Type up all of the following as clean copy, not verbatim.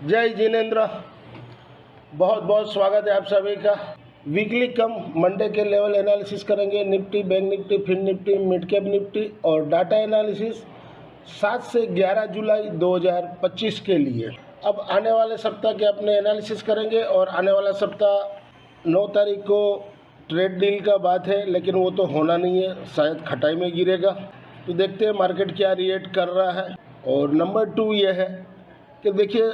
जय जिनेन्द्र। बहुत बहुत स्वागत है आप सभी का। वीकली कम मंडे के लेवल एनालिसिस करेंगे। Nifty, bank Nifty, fin Nifty, mid cap Nifty और डाटा एनालिसिस 7 से 11 जुलाई 2025 के लिए। अब आने वाले सप्ताह के अपने एनालिसिस करेंगे और आने वाला सप्ताह 9 तारीख को ट्रेड डील का बात है, लेकिन वो तो होना नहीं है, शायद खटाई में गिरेगा। तो देखते हैं मार्केट क्या रिएक्ट कर रहा है। और नंबर 2 ये है कि देखिए,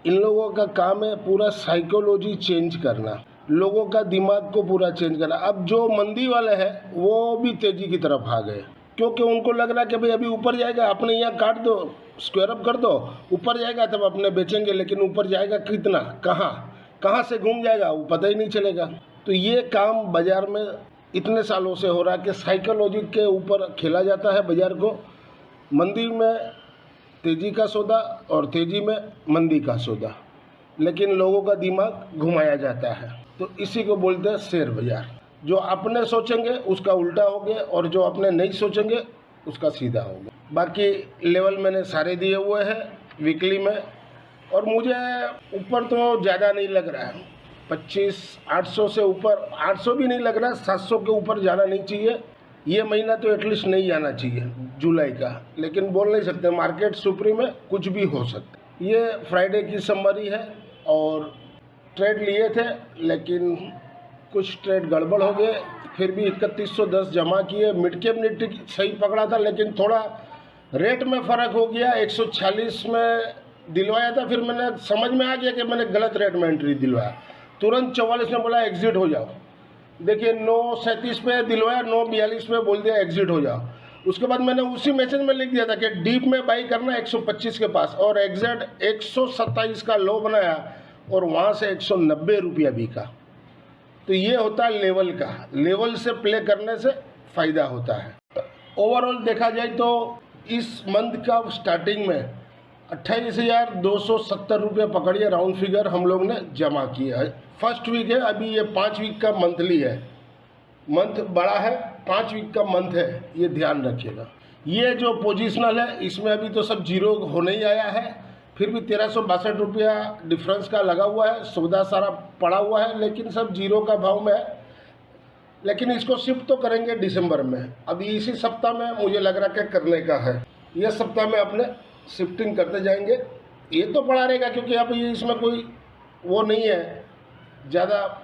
इन लोगों का काम है पूरा साइकोलॉजी चेंज करना, लोगों का दिमाग को पूरा चेंज करना। अब जो मंदी वाले हैं वो भी तेजी की तरफ आ गए, क्योंकि उनको लग रहा है कि भाई अभी ऊपर जाएगा, अपने यहाँ काट दो, स्क्वायर अप कर दो, ऊपर जाएगा तब अपने बेचेंगे। लेकिन ऊपर जाएगा कितना, कहाँ से घूम जाएगा वो पता ही नहीं चलेगा। तो ये काम बाजार में इतने सालों से हो रहा है कि साइकोलॉजी के ऊपर खेला जाता है बाजार को। मंदी में तेजी का सौदा और तेजी में मंदी का सौदा, लेकिन लोगों का दिमाग घुमाया जाता है। तो इसी को बोलते हैं शेयर बाजार। जो अपने सोचेंगे उसका उल्टा होगे और जो अपने नहीं सोचेंगे उसका सीधा होगा। बाकी लेवल मैंने सारे दिए हुए हैं वीकली में, और मुझे ऊपर तो ज़्यादा नहीं लग रहा है। 25,800 से ऊपर, 800 भी नहीं लग रहा, 700 के ऊपर जाना नहीं चाहिए। ये महीना तो एटलीस्ट नहीं जाना चाहिए जुलाई का, लेकिन बोल नहीं सकते, मार्केट सुप्रीम में कुछ भी हो सकता है। ये फ्राइडे की समरी है और ट्रेड लिए थे, लेकिन कुछ ट्रेड गड़बड़ हो गए। फिर भी 3110 जमा किए। मिड कैप निफ्टी सही पकड़ा था, लेकिन थोड़ा रेट में फ़र्क हो गया। 146 में दिलवाया था, फिर मैंने समझ में आ गया कि मैंने गलत रेट में एंट्री दिलवाया। तुरंत 44 में बोला एग्जिट हो जाओ। देखिए 9:37 पे दिलवाया, 9:42 पे बोल दिया एग्जिट हो जाओ। उसके बाद मैंने उसी मैसेज में लिख दिया था कि डीप में बाई करना 125 के पास, और एग्जैक्ट 127 का लो बनाया और वहाँ से 190 रुपया बिका। तो ये होता है लेवल का, लेवल से प्ले करने से फ़ायदा होता है। ओवरऑल देखा जाए तो इस मंथ का स्टार्टिंग में 28,270 रुपये पकड़िए, राउंड फिगर हम लोग ने जमा किया है। फर्स्ट वीक है, अभी ये 5 वीक का मंथली है। मंथ बड़ा है, 5 वीक का मंथ है, ये ध्यान रखिएगा। ये जो पोजिशनल है इसमें अभी तो सब जीरो होने ही आया है, फिर भी 1362 रुपया डिफरेंस का लगा हुआ है। सौदा सारा पड़ा हुआ है, लेकिन सब जीरो का भाव में है। लेकिन इसको शिफ्ट तो करेंगे दिसंबर में। अभी इसी सप्ताह में मुझे लग रहा है करने का है, यह सप्ताह में अपने शिफ्टिंग करते जाएंगे। ये तो पड़ा रहेगा क्योंकि अब ये इसमें कोई वो नहीं है ज़्यादा।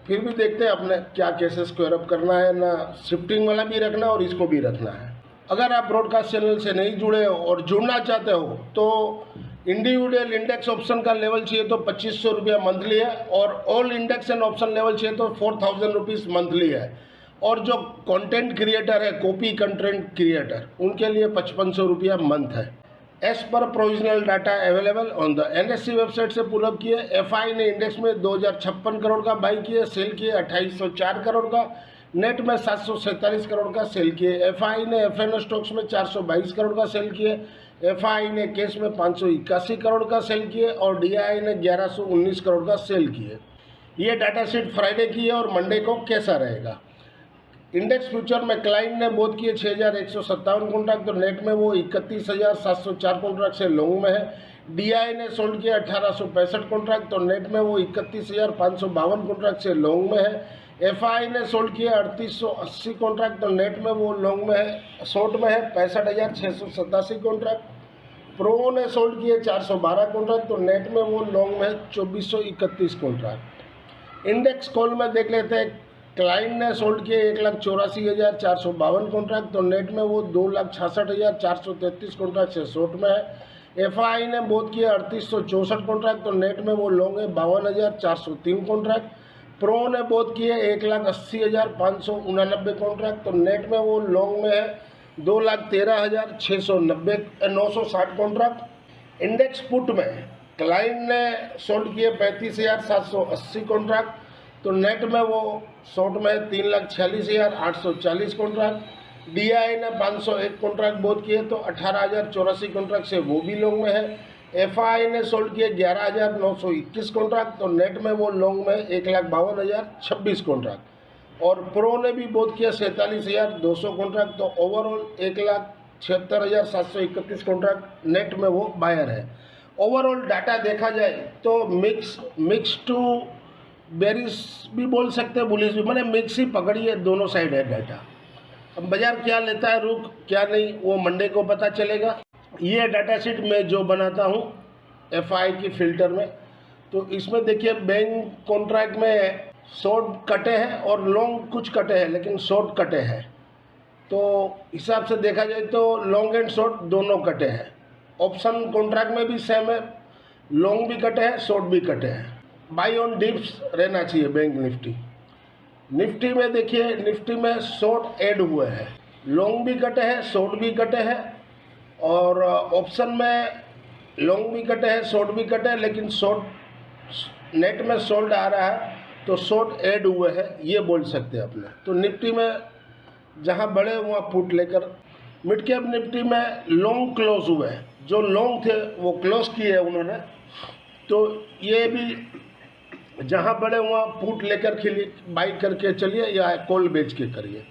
फिर भी देखते हैं अपने क्या कैसे स्क्वायर अप करना है ना, शिफ्टिंग वाला भी रखना है और इसको भी रखना है। अगर आप ब्रॉडकास्ट चैनल से नहीं जुड़े हो और जुड़ना चाहते हो तो इंडिविजुअल इंडेक्स ऑप्शन का लेवल चाहिए तो 2500 रुपया मंथली है, और all index and option level चाहिए तो 4000 रुपीज़ मंथली है। और जो कंटेंट क्रिएटर है, कॉपी कंटेंट क्रिएटर, उनके लिए 5500 रुपया मंथ है। एज पर provisional data available on the NSE website से पुल अप किए। FI ने इंडेक्स में 2056 करोड़ का बाई किए, सेल किए 2804 करोड़ का, नेट में 747 करोड़ का सेल किए। FI ने FN स्टॉक्स में 422 करोड़ का सेल किए। FI ने कैश में 581 करोड़ का सेल किए और DI ने 1119 करोड़ का सेल किए। ये डाटा शीट फ्राइडे की है और मंडे को कैसा रहेगा। इंडेक्स फ्यूचर में क्लाइंट ने बोध किए 6157 कॉन्ट्रैक्ट, तो नेट में वो 31,704 कॉन्ट्रैक्ट से लॉन्ग में है। DI ने सोल्ड किया 1865 कॉन्ट्रैक्ट, तो नेट में वो 31,552 कॉन्ट्रैक्ट से लॉन्ग में है। FI ने सोल्ड किया 3880 कॉन्ट्रैक्ट, तो नेट में वो लॉन्ग में है, शॉर्ट में है 65,687 कॉन्ट्रैक्ट। प्रो ने सोल्ड किए 412 कॉन्ट्रैक्ट, तो नेट में वो लॉन्ग में है 2431 कॉन्ट्रैक्ट। इंडेक्स कॉल में देख लेते हैं। क्लाइंट ने सोल्ड किए 1,84,452 कॉन्ट्रैक्ट, तो नेट में वो 2,66,433 कॉन्ट्रैक्ट से शॉर्ट में है। FI ने बोध किए 3864 कॉन्ट्रैक्ट, तो नेट में वो लॉन्ग है 52,403 कॉन्ट्रैक्ट। प्रो ने बोध किए 1,80,589 कॉन्ट्रैक्ट, तो नेट में वो लॉन्ग में है 2,13,690 कॉन्ट्रैक्ट। इंडेक्स पुट में क्लाइंट ने सोल्ड किए 35,780 कॉन्ट्रैक्ट, तो नेट में वो शॉर्ट में 3,46,840 कॉन्ट्रैक्ट। DI ने 501 कॉन्ट्रैक्ट बोध किए, तो 18,084 कॉन्ट्रैक्ट से वो भी लॉन्ग में है। FI ने सोल्ड किए 11,921 कॉन्ट्रैक्ट, तो नेट में वो लॉन्ग में 1,52,026 कॉन्ट्रैक्ट। और प्रो ने भी बोध किया 47,200 कॉन्ट्रैक्ट, तो ओवरऑल 1,76,731 कॉन्ट्रैक्ट नेट में वो बायर है। ओवरऑल डाटा देखा जाए तो मिक्स टू बेरिस भी बोल सकते हैं, बुलिश भी, मैंने मिक्स ही पकड़ी है, दोनों साइड है डाटा। अब बाजार क्या लेता है रुख क्या नहीं वो मंडे को पता चलेगा। ये डाटा शीट मैं जो बनाता हूँ एफआई की फिल्टर में, तो इसमें देखिए बैंक कॉन्ट्रैक्ट में शॉर्ट कटे हैं और लॉन्ग कुछ कटे हैं, लेकिन शॉर्ट कटे हैं। तो हिसाब से देखा जाए तो लॉन्ग एंड शॉर्ट दोनों कटे हैं। ऑप्शन कॉन्ट्रैक्ट में भी सेम है, लॉन्ग भी कटे हैं शॉर्ट भी कटे हैं। बाई ऑन डिप्स रहना चाहिए बैंक निफ्टी में देखिए, निफ्टी में शॉर्ट ऐड हुए हैं, लॉन्ग भी कटे हैं शॉर्ट भी कटे हैं, और ऑप्शन में लॉन्ग भी कटे हैं शॉर्ट भी कटे हैं, लेकिन शॉर्ट नेट में शॉर्ट आ रहा है तो शॉर्ट ऐड हुए हैं, ये बोल सकते हैं अपने। तो निफ्टी में जहाँ बड़े वहाँ पुट लेकर, मिड कैप निफ्टी में लॉन्ग क्लोज हुए हैं, जो लॉन्ग थे वो क्लोज किए उन्होंने, तो ये भी जहाँ बड़े वहाँ पुट लेकर के बाई करके चलिए या कॉल बेच के करिए।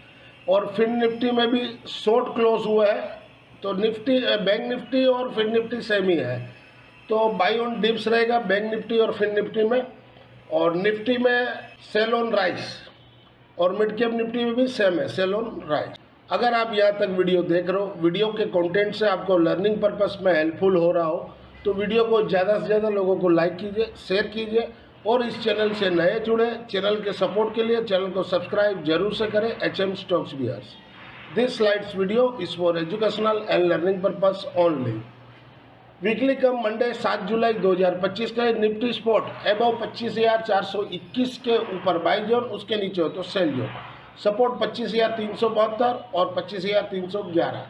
और फिर निफ्टी में भी शॉर्ट क्लोज हुआ है, तो निफ्टी बैंक निफ्टी और फिर निफ्टी सेम ही है, तो बाई ऑन डिप्स रहेगा बैंक निफ्टी और फिर निफ्टी में। और निफ्टी में सेल ऑन राइज और मिड कैप निफ्टी में भी सेम है, सेल ऑन राइज। अगर आप यहाँ तक वीडियो देख रहे हो, वीडियो के कंटेंट से आपको लर्निंग पर्पस में हेल्पफुल हो रहा हो, तो वीडियो को ज़्यादा से ज़्यादा लोगों को लाइक कीजिए, शेयर कीजिए, और इस चैनल से नए जुड़े चैनल के सपोर्ट के लिए चैनल को सब्सक्राइब जरूर से करें। HM stocks viewers, this slides video is for educational and learning purpose only. Weekly cum Monday 7 जुलाई 2025 का निफ्टी स्पॉट एबव 25,421 के ऊपर बाई जोन, उसके नीचे हो तो सेल जोन। सपोर्ट 25,372 और 25,311।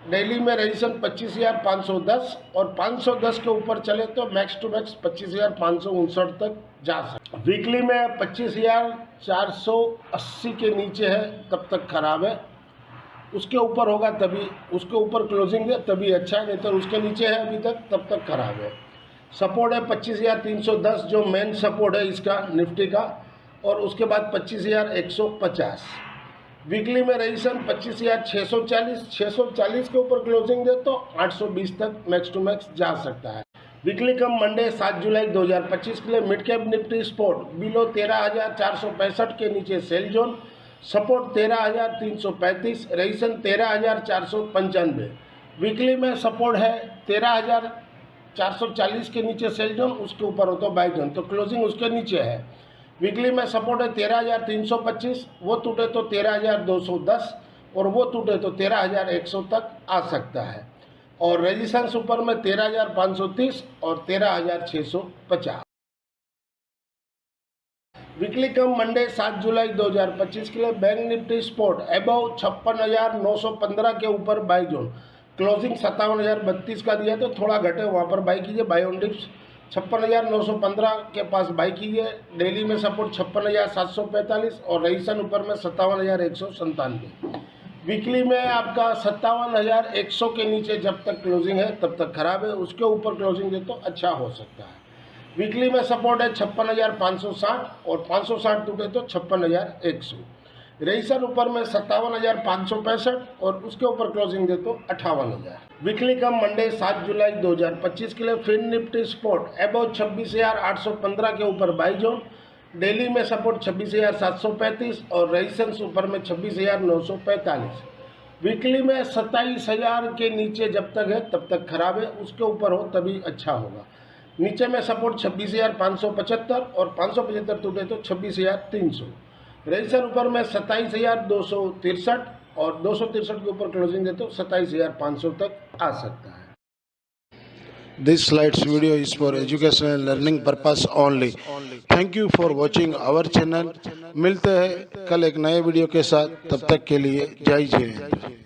डेली में रजिस्ट्रेशन 25,510 और 510 के ऊपर चले तो मैक्स टू मैक्स 25,559 तक जा सकते। वीकली में 25,480 के नीचे है तब तक खराब है, उसके ऊपर होगा तभी, उसके ऊपर क्लोजिंग है तभी अच्छा है, नहीं तो उसके नीचे है अभी तक तब तक खराब है। सपोर्ट है 25,310 जो मेन सपोर्ट है इसका निफ्टी का, और उसके बाद 25,150। वीकली में रजिस्ट्रेशन 25,640, 640 के ऊपर क्लोजिंग दे तो 820 तक मैक्स टू मैक्स जा सकता है। वीकली कम मंडे 7 जुलाई 2025 के लिए mid cap Nifty spot below 13,465 के नीचे sell zone. Support 13,335, registration 13,495। Weekly में सपोर्ट है 13,440 के नीचे सेल जोन, उसके ऊपर हो तो बाई जोन, तो क्लोजिंग उसके नीचे है। वीकली में सपोर्ट है 13,325, वो टूटे तो 13,210 और वो टूटे तो 13,100 तक आ सकता है। और रेजिस्टेंस ऊपर में 13,530 और 13,650। वीकली कम मंडे 7 जुलाई 2025 के लिए बैंक निफ्टी स्पॉट एबव 56,915 के ऊपर बाई जोन, क्लोजिंग 57,032 का दिया तो थोड़ा घटे, वहाँ पर बाई कीजिए। बाई ऑन डिप्स 56,915 के पास बाई कीजिए। डेली में सपोर्ट 56,745 और रजिस्ट्रेशन ऊपर में 57,197। वीकली में आपका 57,100 के नीचे जब तक क्लोजिंग है तब तक खराब है, उसके ऊपर क्लोजिंग दे तो अच्छा हो सकता है। वीकली में सपोर्ट है 56,560 और 560 टूटे तो 56,100। रजिस्ट्रेशन ऊपर में 57,565 और उसके ऊपर क्लोजिंग दे तो 58,000। वीकली कम मंडे 7 जुलाई 2025 के लिए फिर निफ्टी स्पॉट एबव 26,815 के ऊपर बाई जोन। डेली में सपोर्ट 26,735 और रजिस्ट्रेशन ऊपर में 26,945। वीकली में 27,000 के नीचे जब तक है तब तक खराब है, उसके ऊपर हो तभी अच्छा होगा। नीचे में सपोर्ट 26,575 और 575 टूटे तो 26,300। रजिस्ट्रेशन ऊपर में 27,263 और 263 के ऊपर क्लोजिंग दे तो 27,500 तक आ सकता है। This slides video is for educational and learning purpose only. Thank you for watching our channel. मिलते हैं कल एक नए वीडियो के साथ, तब तक के लिए जय जय।